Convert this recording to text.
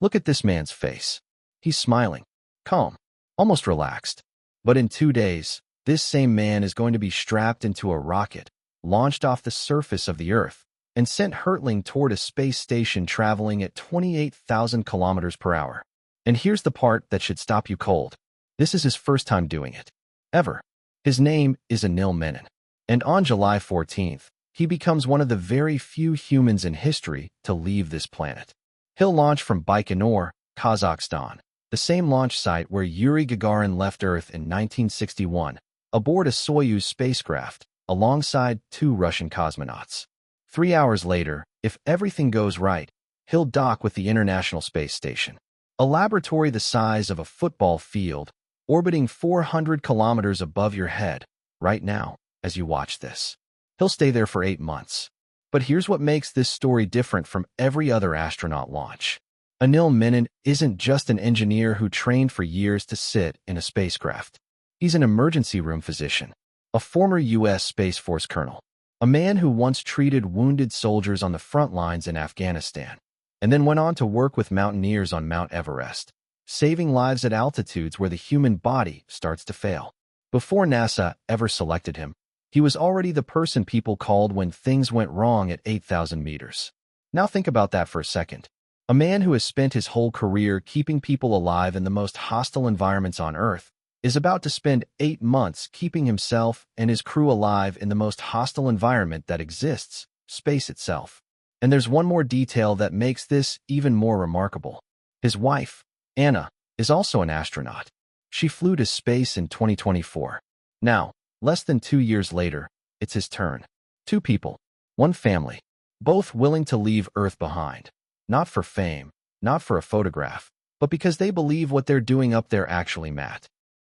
Look at this man's face. He's smiling, calm, almost relaxed. But in 2 days, this same man is going to be strapped into a rocket, launched off the surface of the Earth, and sent hurtling toward a space station traveling at 28,000 kilometers per hour. And here's the part that should stop you cold. This is his first time doing it. Ever. His name is Anil Menon. And on July 14th, he becomes one of the very few humans in history to leave this planet. He'll launch from Baikonur, Kazakhstan, the same launch site where Yuri Gagarin left Earth in 1961, aboard a Soyuz spacecraft, alongside 2 Russian cosmonauts. 3 hours later, if everything goes right, he'll dock with the International Space Station, a laboratory the size of a football field, orbiting 400 kilometers above your head, right now, as you watch this. He'll stay there for 8 months. But here's what makes this story different from every other astronaut launch. Anil Menon isn't just an engineer who trained for years to sit in a spacecraft. He's an emergency room physician, a former U.S. Space Force colonel, a man who once treated wounded soldiers on the front lines in Afghanistan, and then went on to work with mountaineers on Mount Everest, saving lives at altitudes where the human body starts to fail. Before NASA ever selected him, he was already the person people called when things went wrong at 8,000 meters. Now think about that for a second. A man who has spent his whole career keeping people alive in the most hostile environments on Earth is about to spend 8 months keeping himself and his crew alive in the most hostile environment that exists, space itself. And there's one more detail that makes this even more remarkable. His wife, Anna, is also an astronaut. She flew to space in 2024. Now, less than 2 years later, it's his turn. 2 people, 1 family, both willing to leave Earth behind. Not for fame, not for a photograph, but because they believe what they're doing up there actually matters.